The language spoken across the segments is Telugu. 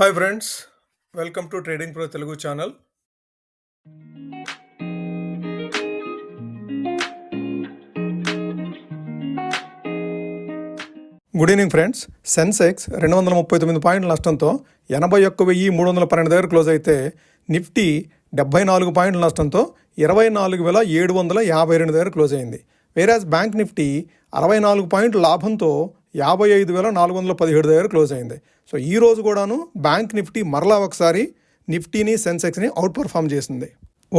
Hi friends, welcome to trading pro Telugu channel. Good evening friends. Sensex 239 పాయింట్ల నష్టంతో 81,312 దగ్గర క్లోజ్ అయితే, నిఫ్టీ 74 పాయింట్ల నష్టంతో 24,752 దగ్గర క్లోజ్ అయింది. వేరాజ్ బ్యాంక్ నిఫ్టీ 64 పాయింట్ల లాభంతో 55,417 దగ్గర క్లోజ్ అయింది. సో ఈ రోజు కూడాను బ్యాంక్ నిఫ్టీ మరలా ఒకసారి నిఫ్టీని సెన్సెక్స్ని అవుట్ పర్ఫామ్ చేసింది.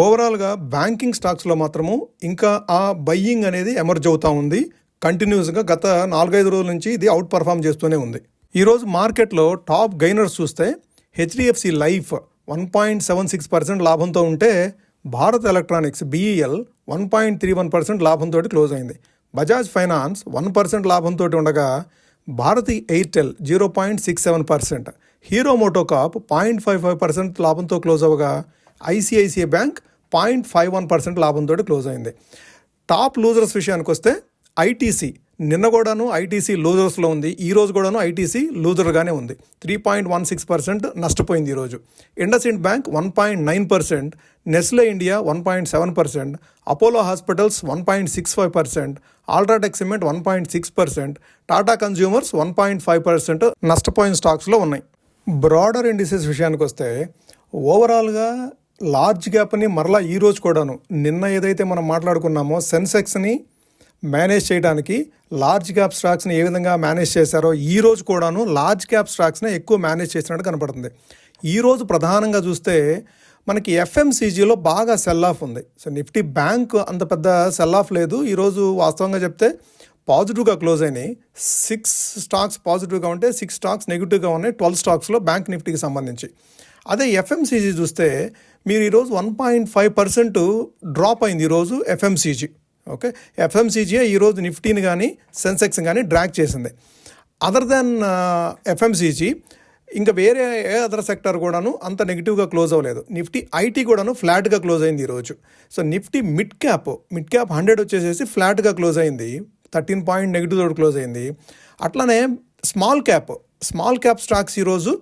ఓవరాల్గా బ్యాంకింగ్ స్టాక్స్లో మాత్రము ఇంకా ఆ బయ్యింగ్ అనేది ఎమర్జ్ అవుతూ ఉంది. కంటిన్యూస్గా గత 4-5 రోజుల నుంచి ఇది అవుట్ పర్ఫామ్ చేస్తూనే ఉంది. ఈరోజు మార్కెట్లో టాప్ గైనర్స్ చూస్తే హెచ్డిఎఫ్సి లైఫ్ 1.76% లాభంతో ఉంటే, భారత్ ఎలక్ట్రానిక్స్ BEL 1.31% లాభంతో క్లోజ్ అయింది. బజాజ్ ఫైనాన్స్ 1% లాభంతో ఉండగా, భారతి ఎయిర్టెల్ 0.67%, హీరో మోటోకాప్ 0.55% లాభంతో క్లోజ్ అవ్వగా, ICICI బ్యాంక్ 0.51% లాభంతో క్లోజ్ అయింది. టాప్ లూజర్స్ విషయానికి వస్తే ఐటీసీ నిన్న కూడాను ఐటీసీ లూజర్స్లో ఉంది. ఈ రోజు కూడాను ఐటీసీ లూజర్గానే ఉంది. 3.16% నష్టపోయింది ఈరోజు. IndusInd bank 1.9%, Nestle India 1.7%, Apollo hospitals 1.65%, UltraTech cement 1.6%, Tata consumers 1.5% నష్టపోయిన స్టాక్స్లో ఉన్నాయి. బ్రాడర్ ఇండిసెస్ విషయానికి వస్తే ఓవరాల్గా లార్జ్ గ్యాప్ని మరలా ఈ రోజు కూడాను, నిన్న ఏదైతే మనం మాట్లాడుకున్నామో సెన్సెక్స్ని మేనేజ్ చేయడానికి లార్జ్ క్యాప్ స్టాక్స్ని ఏ విధంగా మేనేజ్ చేశారో, ఈ రోజు కూడాను లార్జ్ క్యాప్ స్టాక్స్ని ఎక్కువ మేనేజ్ చేసినట్టు కనపడుతుంది. ఈరోజు ప్రధానంగా చూస్తే మనకి FMCGలో బాగా సెల్ ఆఫ్ ఉంది. సో నిఫ్టీ బ్యాంక్ అంత పెద్ద సెల్ ఆఫ్ లేదు. ఈరోజు వాస్తవంగా చెప్తే పాజిటివ్గా క్లోజ్ అయినాయి. 6 స్టాక్స్ పాజిటివ్గా ఉంటే 6 స్టాక్స్ నెగిటివ్గా ఉన్నాయి 12 స్టాక్స్లో బ్యాంక్ నిఫ్టీకి సంబంధించి. అదే FMCG చూస్తే మీరు ఈరోజు 1.5% డ్రాప్ అయింది ఈరోజు FMCG. ఓకే, FMCG ఈరోజు నిఫ్టీని కానీ సెన్సెక్స్ కానీ డ్రాగ్ చేసింది. అదర్ దాన్ FMCG ఇంకా వేరే ఏ అదర్ సెక్టర్ కూడాను అంత నెగిటివ్గా క్లోజ్ అవ్వలేదు. నిఫ్టీ ఐటీ కూడాను ఫ్లాట్గా క్లోజ్ అయింది ఈరోజు. సో నిఫ్టీ మిడ్ క్యాప్ 100 వచ్చేసేసి ఫ్లాట్గా క్లోజ్ అయింది, 13 పాయింట్ నెగిటివ్ తోటి క్లోజ్ అయింది. అట్లానే స్మాల్ క్యాప్ స్టాక్స్ ఈరోజు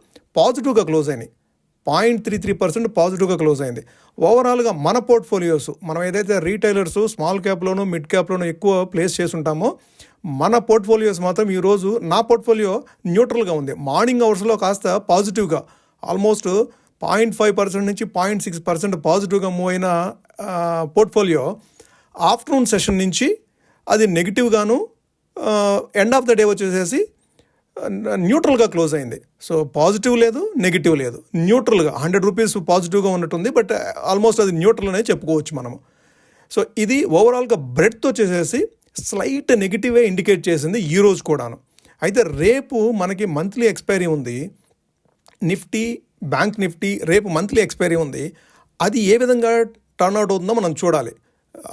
పాజిటివ్గా క్లోజ్ అయినాయి, 0.33% పాజిటివ్గా క్లోజ్ అయింది. ఓవరాల్గా మన పోర్ట్ఫోలియోస్, మనం ఏదైతే రీటైలర్స్ స్మాల్ క్యాప్లోను మిడ్ క్యాప్లోను ఎక్కువ ప్లేస్ చేసి ఉంటామో, మన పోర్ట్ఫోలియోస్ మాత్రం ఈరోజు నా పోర్ట్ఫోలియో న్యూట్రల్గా ఉంది. మార్నింగ్ అవర్స్లో కాస్త పాజిటివ్గా ఆల్మోస్ట్ 0.5% నుంచి 0.6% పాజిటివ్గా మూవ్ అయిన పోర్ట్ఫోలియో ఆఫ్టర్నూన్ సెషన్ నుంచి అది నెగిటివ్గాను ఎండ్ ఆఫ్ ద డే వచ్చేసేసి న్యూట్రల్గా క్లోజ్ అయింది. సో పాజిటివ్ లేదు, నెగిటివ్ లేదు, న్యూట్రల్గా 100 రూపీస్ పాజిటివ్గా ఉన్నట్టుంది. బట్ ఆల్మోస్ట్ అది న్యూట్రల్ అనేది చెప్పుకోవచ్చు మనము. సో ఇది ఓవరాల్గా బ్రెడ్త్ వచ్చేసేసి స్లైట్ నెగిటివే ఇండికేట్ చేసింది ఈ రోజు కూడాను. అయితే రేపు మనకి మంత్లీ ఎక్స్పైరీ ఉంది. నిఫ్టీ బ్యాంక్ నిఫ్టీ రేపు మంత్లీ ఎక్స్పైరీ ఉంది. అది ఏ విధంగా టర్న్అవుట్ అవుతుందో మనం చూడాలి.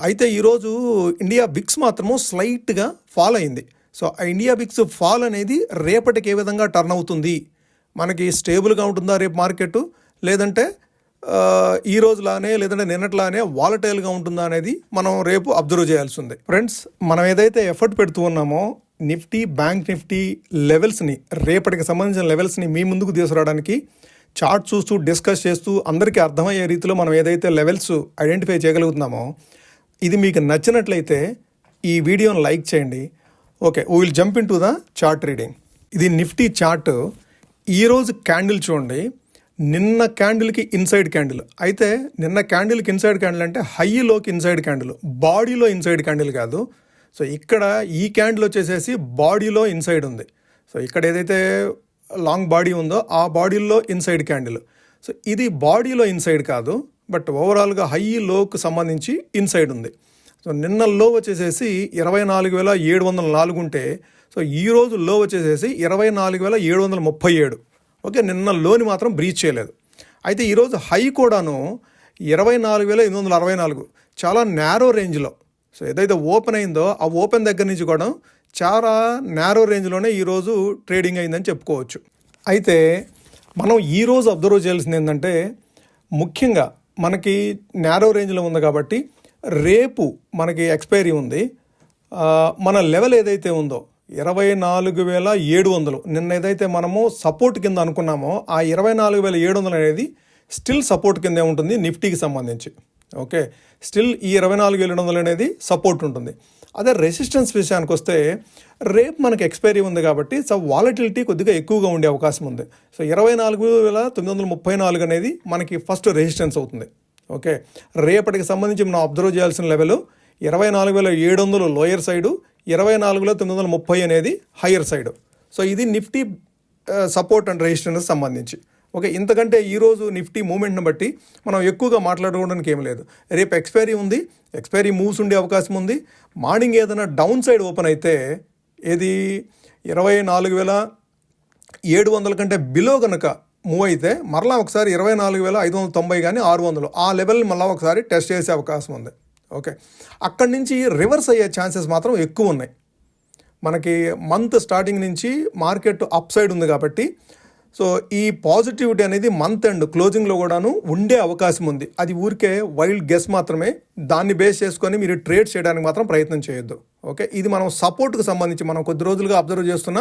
అయితే ఈరోజు ఇండియా బిక్స్ మాత్రము స్లైట్గా ఫాల్ అయింది. సో ఆ ఇండియా బిక్స్ ఫాల్ అనేది రేపటికి ఏ విధంగా టర్న్ అవుతుంది, మనకి స్టేబుల్గా ఉంటుందా రేపు మార్కెట్, లేదంటే ఈ రోజులానే లేదంటే నిన్నట్లానే వాలటైల్గా ఉంటుందా అనేది మనం రేపు అబ్జర్వ్ చేయాల్సి ఉంది. ఫ్రెండ్స్, మనం ఏదైతే ఎఫర్ట్ పెడుతూ ఉన్నామో నిఫ్టీ బ్యాంక్ నిఫ్టీ లెవెల్స్ని, రేపటికి సంబంధించిన లెవెల్స్ని మీ ముందుకు తీసుకురావడానికి చార్ట్ చూస్తూ డిస్కస్ చేస్తూ అందరికీ అర్థమయ్యే రీతిలో మనం ఏదైతే లెవెల్స్ ఐడెంటిఫై చేయగలుగుతున్నామో, ఇది మీకు నచ్చినట్లయితే ఈ వీడియోని లైక్ చేయండి. Okay, we will jump in to the chart reading. ఇది నిఫ్టీ చార్ట్. ఈరోజు క్యాండిల్ చూడండి, నిన్న క్యాండిల్కి ఇన్సైడ్ క్యాండిల్. అయితే నిన్న క్యాండిల్కి ఇన్సైడ్ క్యాండిల్ అంటే హైలోకి ఇన్సైడ్ క్యాండిల్, బాడీలో ఇన్సైడ్ క్యాండిల్ కాదు. సో ఇక్కడ ఈ క్యాండిల్ వచ్చేసేసి బాడీలో ఇన్సైడ్ ఉంది. సో ఇక్కడ ఏదైతే లాంగ్ బాడీ ఉందో ఆ బాడీలో ఇన్సైడ్ క్యాండిల్. సో ఇది బాడీలో ఇన్సైడ్ కాదు, బట్ ఓవరాల్గా హై లోకి సంబంధించి ఇన్సైడ్ ఉంది. సో నిన్న లో వచ్చేసేసి 24,704 ఉంటే, సో ఈరోజు లో వచ్చేసేసి 24,737. ఓకే, నిన్న లోని మాత్రం బ్రీచ్ చేయలేదు. అయితే ఈరోజు హై కూడాను 24,864, చాలా నేరో రేంజ్లో. సో ఏదైతే ఓపెన్ అయిందో ఆ ఓపెన్ దగ్గర నుంచి కూడా చాలా నేరో రేంజ్లోనే ఈరోజు ట్రేడింగ్ అయిందని చెప్పుకోవచ్చు. అయితే మనం ఈరోజు అబ్జర్వ్ చేయాల్సింది ఏంటంటే, ముఖ్యంగా మనకి నేరో రేంజ్లో ఉంది కాబట్టి రేపు మనకి ఎక్స్పైరీ ఉంది. మన లెవెల్ ఏదైతే ఉందో 24,700 నిన్న ఏదైతే మనము సపోర్ట్ కింద అనుకున్నామో ఆ 24,700 అనేది స్టిల్ సపోర్ట్ కిందే ఉంటుంది నిఫ్టీకి సంబంధించి. ఓకే, స్టిల్ ఈ 24,700 అనేది సపోర్ట్ ఉంటుంది. అదే రెసిస్టెన్స్ విషయానికి వస్తే రేపు మనకి ఎక్స్పైరీ ఉంది కాబట్టి సో వాలటిలిటీ కొద్దిగా ఎక్కువగా ఉండే అవకాశం ఉంది. సో 24,934 అనేది మనకి ఫస్ట్ రెసిస్టెన్స్ అవుతుంది. ఓకే, రేపటికి సంబంధించి మనం అబ్జర్వ్ చేయాల్సిన లెవెల్ 24,700 లోయర్ సైడు, 24,930 అనేది హయ్యర్ సైడు. సో ఇది నిఫ్టీ సపోర్ట్ అండ్ రెసిస్టెన్స్ సంబంధించి. ఓకే, ఇంతకంటే ఈరోజు నిఫ్టీ మూమెంట్ని బట్టి మనం ఎక్కువగా మాట్లాడుకోవడానికి ఏం లేదు. రేపు ఎక్స్పైరీ ఉంది, ఎక్స్పైరీ మూవ్స్ ఉండే అవకాశం ఉంది. మార్నింగ్ ఏదైనా డౌన్ సైడ్ ఓపెన్ అయితే ఏది 24,700 కంటే బిలో కనుక మూవ్ అయితే మరలా ఒకసారి 24,590 కానీ 600 ఆ లెవెల్ని మళ్ళీ ఒకసారి టెస్ట్ చేసే అవకాశం ఉంది. ఓకే, అక్కడి నుంచి రివర్స్ అయ్యే ఛాన్సెస్ మాత్రం ఎక్కువ ఉన్నాయి. మనకి మంత్ స్టార్టింగ్ నుంచి మార్కెట్ అప్ సైడ్ ఉంది కాబట్టి సో ఈ పాజిటివిటీ అనేది మంత్ ఎండ్ క్లోజింగ్లో కూడాను ఉండే అవకాశం ఉంది. అది ఊరికే వైల్డ్ గెస్ మాత్రమే. దాన్ని బేస్ చేసుకొని మీరు ట్రేడ్ చేయడానికి మాత్రం ప్రయత్నం చేయొద్దు. ఓకే, ఇది మనం సపోర్ట్కి సంబంధించి మనం కొద్ది రోజులుగా అబ్జర్వ్ చేస్తున్న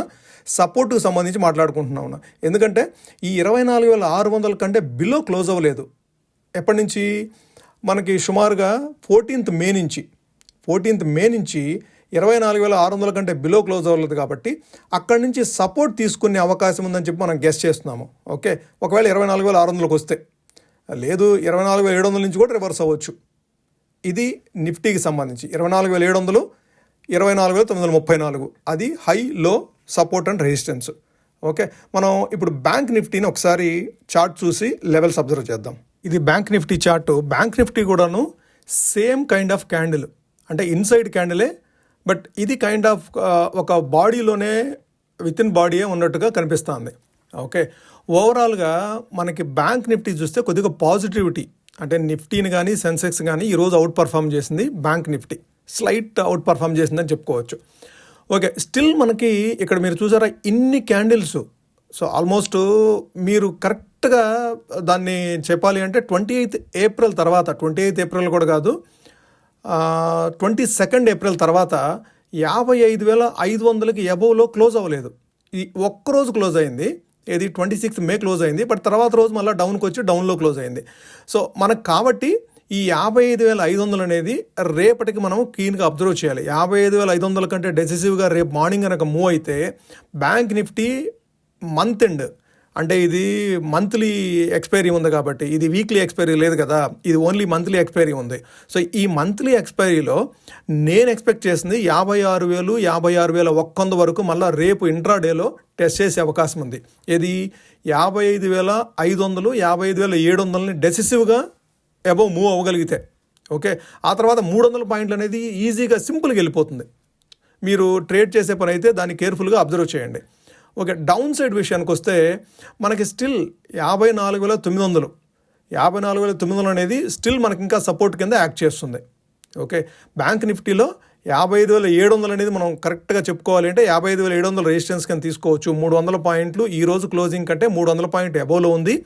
సపోర్ట్కి సంబంధించి మాట్లాడుకుంటున్నాం. ఎందుకంటే ఈ 24,600 కంటే బిలో క్లోజ్ అవ్వలేదు. ఎప్పటి నుంచి మనకి సుమారుగా 14th మే నుంచి 24,600 కంటే బిలో క్లోజ్ అవ్వలేదు కాబట్టి అక్కడి నుంచి సపోర్ట్ తీసుకునే అవకాశం ఉందని చెప్పి మనం గెస్ చేస్తున్నాము. ఓకే, ఒకవేళ 24,600కి వస్తే లేదు 24,700 నుంచి కూడా రివర్స్ అవ్వచ్చు. ఇది నిఫ్టీకి సంబంధించి 24,700, 24,934 అది హై లో సపోర్ట్ అండ్ రెసిస్టెన్స్. ఓకే, మనం ఇప్పుడు బ్యాంక్ నిఫ్టీని ఒకసారి చార్ట్ చూసి లెవెల్స్ అబ్జర్వ్ చేద్దాం. ఇది bank Nifty chart. Bank Nifty కూడాను సేమ్ కైండ్ ఆఫ్ క్యాండిల్, అంటే ఇన్సైడ్ క్యాండిలే, బట్ ఇది కైండ్ ఆఫ్ ఒక బాడీలోనే విత్ ఇన్ బాడీయే ఉన్నట్టుగా కనిపిస్తుంది. ఓకే, ఓవరాల్గా మనకి బ్యాంక్ నిఫ్టీ చూస్తే కొద్దిగా పాజిటివిటీ, అంటే నిఫ్టీని కానీ సెన్సెక్స్ కానీ ఈరోజు అవుట్ పర్ఫామ్ చేసింది. Bank Nifty slight out perform చేసిందని చెప్పుకోవచ్చు. ఓకే, స్టిల్ మనకి ఇక్కడ మీరు చూసారా ఇన్ని క్యాండిల్స్. సో ఆల్మోస్ట్ మీరు కరెక్ట్గా దాన్ని చెప్పాలి అంటే 28th ఏప్రిల్ తర్వాత, 28th ఏప్రిల్ కూడా కాదు, 22nd ఏప్రిల్ తర్వాత 55,500కి అబోవ్లో క్లోజ్ అవ్వలేదు. ఈ ఒక్కరోజు క్లోజ్ అయింది. ఇది 26th మే క్లోజ్ అయింది. బట్ తర్వాత రోజు మళ్ళీ డౌన్కి వచ్చి డౌన్లో క్లోజ్ అయింది. సో మనకు కాబట్టి ఈ 55,500 అనేది రేపటికి మనం క్లీన్గా అబ్జర్వ్ చేయాలి. 55,500 కంటే డెసిసివ్గా రేపు మార్నింగ్ కనుక మూవ్ అయితే బ్యాంక్ నిఫ్టీ మంత్ ఎండ్, అంటే ఇది మంత్లీ ఎక్స్పైరీ ఉంది కాబట్టి, ఇది వీక్లీ ఎక్స్పైరీ లేదు కదా, ఇది ఓన్లీ మంత్లీ ఎక్స్పైరీ ఉంది. సో ఈ మంత్లీ ఎక్స్పైరీలో నేను ఎక్స్పెక్ట్ చేసింది 56,000, 56,100 వరకు మళ్ళీ రేపు ఇంట్రాడేలో టెస్ట్ చేసే అవకాశం ఉంది. ఇది 55,500, 55,700ని డెసిసివ్గా అబౌవ్ మూవ్ అవ్వగలిగితే ఓకే, ఆ తర్వాత 300 పాయింట్లు అనేది ఈజీగా సింపుల్గా వెళ్ళిపోతుంది. మీరు ట్రేడ్ చేసే పని అయితే దాన్ని కేర్ఫుల్గా అబ్జర్వ్ చేయండి. ఓకే, డౌన్ సైడ్ విషయానికి వస్తే మనకి స్టిల్ 54,900, 54,900 అనేది స్టిల్ మనకి ఇంకా సపోర్ట్ కింద యాక్ట్ చేస్తుంది. ఓకే, బ్యాంక్ నిఫ్టీలో 55,700 అనేది మనం కరెక్ట్గా చెప్పుకోవాలి అంటే 55,700 రెసిస్టెన్స్ కింద తీసుకోవచ్చు. 300 పాయింట్లు ఈ రోజు క్లోజింగ్ కంటే 300 పాయింట్ అబోవ్లో ఉంది.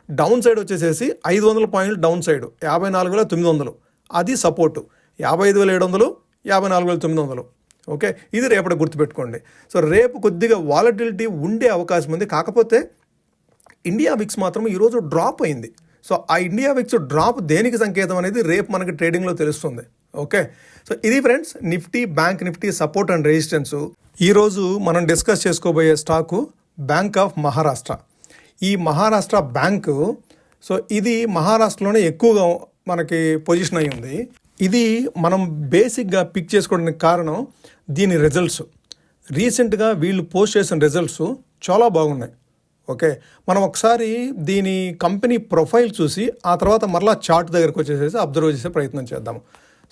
డౌన్ సైడ్ వచ్చేసేసి 500 పాయింట్లు డౌన్ సైడ్ 54,900 అది సపోర్టు. 55,700, 54,900. ఓకే, ఇది రేపటి గుర్తుపెట్టుకోండి. సో రేపు కొద్దిగా వాలటిలిటీ ఉండే అవకాశం ఉంది. కాకపోతే ఇండియా విక్స్ మాత్రం ఈరోజు డ్రాప్ అయింది. సో ఆ ఇండియా విక్స్ డ్రాప్ దేనికి సంకేతం అనేది రేపు మనకి ట్రేడింగ్లో తెలుస్తుంది. ఓకే, సో ఇది friends Nifty, bank Nifty support and resistance. ఈరోజు మనం డిస్కస్ చేసుకోబోయే స్టాకు బ్యాంక్ ఆఫ్ మహారాష్ట్ర. ఈ మహారాష్ట్ర బ్యాంకు, సో ఇది మహారాష్ట్రలోనే ఎక్కువగా మనకి పొజిషన్ అయి ఉంది. ఇది మనం బేసిక్గా పిక్ చేసుకోవడానికి కారణం దీని రిజల్ట్స్. రీసెంట్గా వీళ్ళు పోస్ట్ చేసిన రిజల్ట్స్ చాలా బాగున్నాయి. ఓకే, మనం ఒకసారి దీని కంపెనీ ప్రొఫైల్ చూసి ఆ తర్వాత మరలా చార్ట్ దగ్గరకు వచ్చేసేసి అబ్జర్వ్ చేసే ప్రయత్నం చేద్దాము.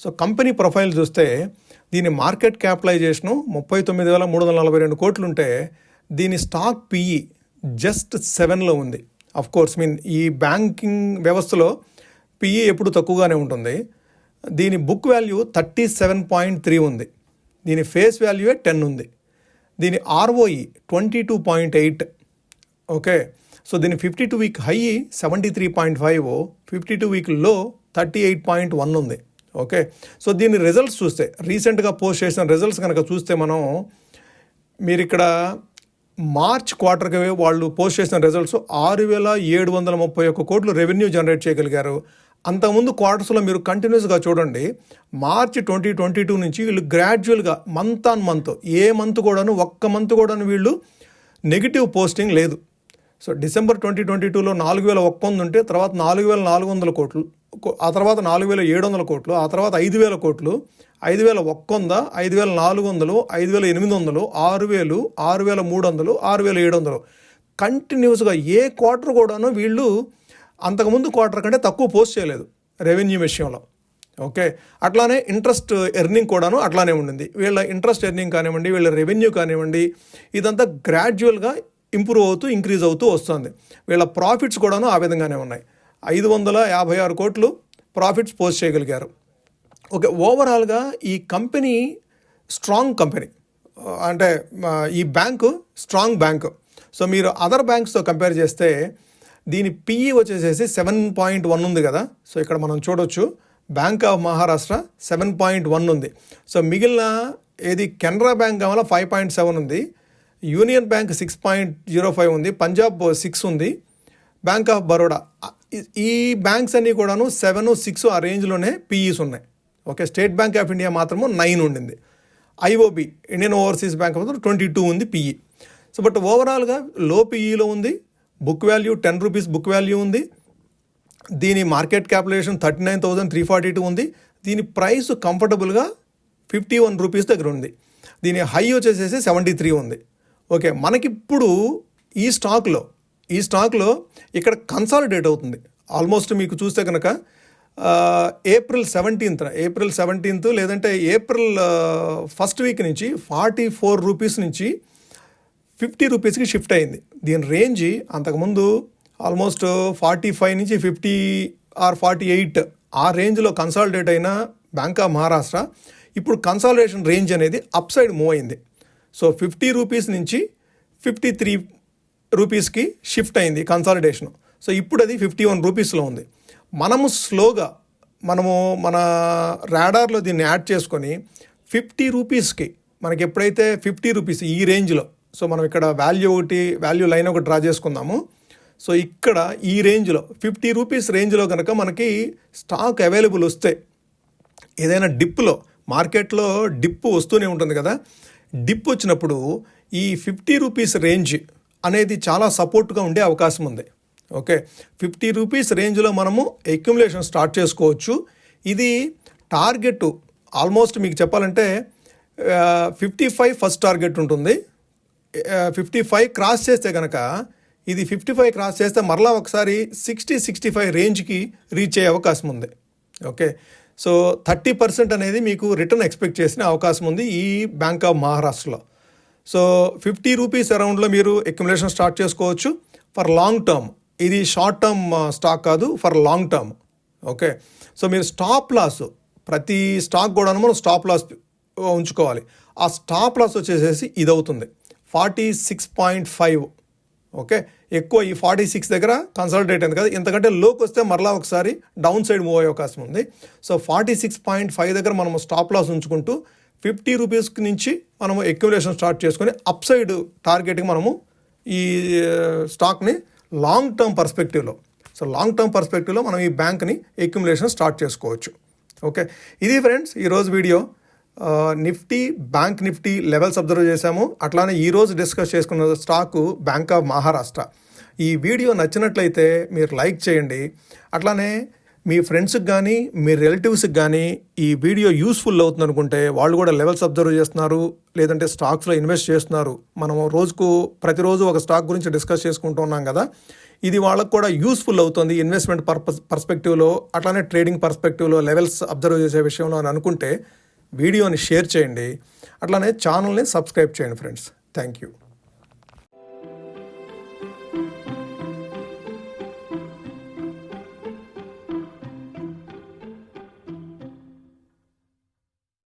సో కంపెనీ ప్రొఫైల్ చూస్తే దీని మార్కెట్ క్యాపిటలైజేషను 39,342 కోట్లు ఉంటే దీని స్టాక్ పిఈ జస్ట్ 7లో ఉంది. అఫ్ కోర్స్ ఈ బ్యాంకింగ్ వ్యవస్థలో పిఈ ఎప్పుడు తక్కువగానే ఉంటుంది. దీని బుక్ వాల్యూ 37.3 ఉంది. దీని ఫేస్ వాల్యూయే 10 ఉంది. దీని ఆర్ఓఈ 22.8. ఓకే, సో దీని 52 వీక్ హై 73.5, 52 వీక్ లో 38.1 ఉంది. ఓకే, సో దీని రిజల్ట్స్ చూస్తే రీసెంట్గా పోస్ట్ చేసిన రిజల్ట్స్ కనుక చూస్తే మనం మీరు ఇక్కడ మార్చ్ క్వార్టర్కి వాళ్ళు పోస్ట్ చేసిన రిజల్ట్స్ 6,731 కోట్లు రెవెన్యూ జనరేట్ చేయగలిగారు. అంతకుముందు క్వార్టర్స్లో మీరు కంటిన్యూస్గా చూడండి, మార్చ్ 2022 నుంచి వీళ్ళు గ్రాడ్యువల్గా month on month A month కూడాను ఒక్క మంత్ కూడాను వీళ్ళు నెగిటివ్ పోస్టింగ్ లేదు. సో డిసెంబర్ 2022లో 4,100 ఉంటే తర్వాత 4,400 కోట్లు, ఆ తర్వాత 4,700 కోట్లు, ఆ తర్వాత 5,000 కోట్లు, 5,100, 5,400, 5,800, 6,000, 6,300, 6,700 కంటిన్యూస్గా ఏ క్వార్టర్ కూడాను వీళ్ళు అంతకుముందు క్వార్టర్ కంటే తక్కువ పోస్ట్ చేయలేదు రెవెన్యూ విషయంలో. ఓకే, అట్లానే ఇంట్రెస్ట్ ఎర్నింగ్ కూడాను అట్లానే ఉండింది. వీళ్ళ ఇంట్రెస్ట్ ఎర్నింగ్ కానివ్వండి, వీళ్ళ రెవెన్యూ కానివ్వండి, ఇదంతా గ్రాడ్యువల్గా ఇంప్రూవ్ అవుతూ ఇంక్రీజ్ అవుతూ వస్తుంది. వీళ్ళ ప్రాఫిట్స్ కూడాను ఆ విధంగానే ఉన్నాయి. 556 కోట్లు ప్రాఫిట్స్ పోస్ట్ చేయగలిగారు. ఓకే, ఓవరాల్గా ఈ కంపెనీ స్ట్రాంగ్ కంపెనీ, అంటే ఈ బ్యాంకు స్ట్రాంగ్ బ్యాంకు. సో మీరు అదర్ బ్యాంక్స్తో కంపేర్ చేస్తే దీని పిఈ వచ్చేసేసి 7.1 ఉంది కదా. సో ఇక్కడ మనం చూడొచ్చు బ్యాంక్ ఆఫ్ మహారాష్ట్ర 7.1 ఉంది. సో మిగిలిన ఏది కెనరా బ్యాంక్ కావాలా 5.7 ఉంది, యూనియన్ బ్యాంక్ 6.05 ఉంది, పంజాబ్ 6 ఉంది, బ్యాంక్ ఆఫ్ బరోడా. ఈ బ్యాంక్స్ అన్నీ కూడాను 7, 6 ఆ రేంజ్లోనే పిఈస్ ఉన్నాయి. Okay, state bank of India మాత్రము 9 ఉండింది. ఐఓబి ఇండియన్ ఓవర్సీస్ బ్యాంక్ మాత్రం 22 ఉంది పిఈ. సో బట్ ఓవరాల్గా లో పిఈలో ఉంది. Book value 10 rupees book value ఉంది. దీని మార్కెట్ క్యాపిటలైజేషన్ 39,342 ఉంది. దీని ప్రైస్ కంఫర్టబుల్గా 51 రూపీస్ దగ్గర ఉంది. దీని హై వచ్చేసేసి 73 ఉంది. ఓకే, మనకిప్పుడు ఈ స్టాక్లో ఇక్కడ కన్సాలిడేట్ అవుతుంది. ఆల్మోస్ట్ మీకు చూస్తే కనుక ఏప్రిల్ 17th లేదంటే ఏప్రిల్ ఫస్ట్ వీక్ నుంచి 44 రూపీస్ నుంచి 50 రూపీస్కి షిఫ్ట్ అయింది. దీని రేంజ్ అంతకుముందు ఆల్మోస్ట్ 45 నుంచి 50 ఆర్ 48 ఆ రేంజ్లో కన్సాలిడేట్ అయిన బ్యాంక్ ఆఫ్ మహారాష్ట్ర ఇప్పుడు కన్సాలిడేషన్ రేంజ్ అనేది అప్ సైడ్ మూవ్ అయింది. సో 50 రూపీస్ నుంచి 53 రూపీస్కి షిఫ్ట్ అయింది కన్సాలిడేషన్. సో ఇప్పుడు అది 51 రూపీస్లో ఉంది. మనము మన రాడార్లో దీన్ని యాడ్ చేసుకొని 50 రూపీస్కి మనకి ఎప్పుడైతే 50 రూపీస్ ఈ రేంజ్లో, సో మనం ఇక్కడ వాల్యూ లైన్ ఒకటి డ్రా చేసుకుందాము. సో ఇక్కడ ఈ రేంజ్లో 50 రూపీస్ రేంజ్లో కనుక మనకి స్టాక్ అవైలబుల్ వస్తే, ఏదైనా డిప్లో మార్కెట్లో డిప్ వస్తూనే ఉంటుంది కదా, డిప్ వచ్చినప్పుడు ఈ 50 రూపీస్ రేంజ్ అనేది చాలా సపోర్ట్గా ఉండే అవకాశం ఉంది. ఓకే, 50 రూపీస్ రేంజ్లో మనము అక్యుములేషన్ స్టార్ట్ చేసుకోవచ్చు. ఇది టార్గెట్ ఆల్మోస్ట్ మీకు చెప్పాలంటే 55 ఫస్ట్ టార్గెట్ ఉంటుంది. 55 క్రాస్ చేస్తే కనుక ఇది 55 క్రాస్ చేస్తే మరలా ఒకసారి 60-65 రేంజ్కి రీచ్ అయ్యే అవకాశం ఉంది. ఓకే, సో 30% అనేది మీకు రిటర్న్ ఎక్స్పెక్ట్ చేసిన అవకాశం ఉంది ఈ బ్యాంక్ ఆఫ్ మహారాష్ట్రలో. సో 50 రూపీస్ అరౌండ్లో మీరు అక్యుములేషన్ స్టార్ట్ చేసుకోవచ్చు ఫర్ లాంగ్ టర్మ్. ఇది షార్ట్ టర్మ్ స్టాక్ కాదు, for long term. Okay, so మీరు స్టాప్ లాస్, ప్రతి స్టాక్ కూడా మనం స్టాప్ లాస్ ఉంచుకోవాలి. ఆ స్టాప్ లాస్ వచ్చేసేసి ఇది అవుతుంది 46.5. ఓకే, ఎక్కువ ఈ 46 దగ్గర కన్సల్టేట్ అయింది కదా, ఇంతకంటే లోకి వస్తే మరలా ఒకసారి డౌన్ సైడ్ మూవ్ అయ్యే అవకాశం ఉంది. సో 46.5 దగ్గర మనము స్టాప్ లాస్ ఉంచుకుంటూ 50 రూపీస్ నుంచి మనము అక్యుములేషన్ స్టార్ట్ చేసుకొని అప్ సైడ్ టార్గెట్కి మనము ఈ స్టాక్ని లాంగ్ టర్మ్ పర్స్పెక్టివ్లో మనం ఈ బ్యాంక్ని అక్యుములేషన్ స్టార్ట్ చేసుకోవచ్చు. ఓకే, ఇది ఫ్రెండ్స్ ఈరోజు video. Bank Nifty levels observe చేశాము. అట్లానే ఈరోజు డిస్కస్ చేసుకున్న స్టాకు బ్యాంక్ ఆఫ్ మహారాష్ట్ర. ఈ వీడియో నచ్చినట్లయితే మీరు లైక్ చేయండి. అట్లానే మీ ఫ్రెండ్స్కి కానీ మీ రిలేటివ్స్కి కానీ ఈ వీడియో యూస్ఫుల్ అవుతుంది అనుకుంటే, వాళ్ళు కూడా లెవెల్స్ అబ్జర్వ్ చేస్తున్నారు లేదంటే స్టాక్స్లో ఇన్వెస్ట్ చేస్తున్నారు, మనము ప్రతిరోజు ఒక స్టాక్ గురించి డిస్కస్ చేసుకుంటూ ఉన్నాం కదా, ఇది వాళ్ళకు కూడా యూస్ఫుల్ అవుతుంది ఇన్వెస్ట్మెంట్ పర్స్పెక్టివ్లో, అట్లానే ట్రేడింగ్ పర్స్పెక్టివ్లో లెవెల్స్ అబ్జర్వ్ చేసే విషయంలో అని అనుకుంటే వీడియోని షేర్ చేయండి. అట్లానే ఛానల్ని సబ్స్క్రైబ్ చేయండి ఫ్రెండ్స్. Thank you.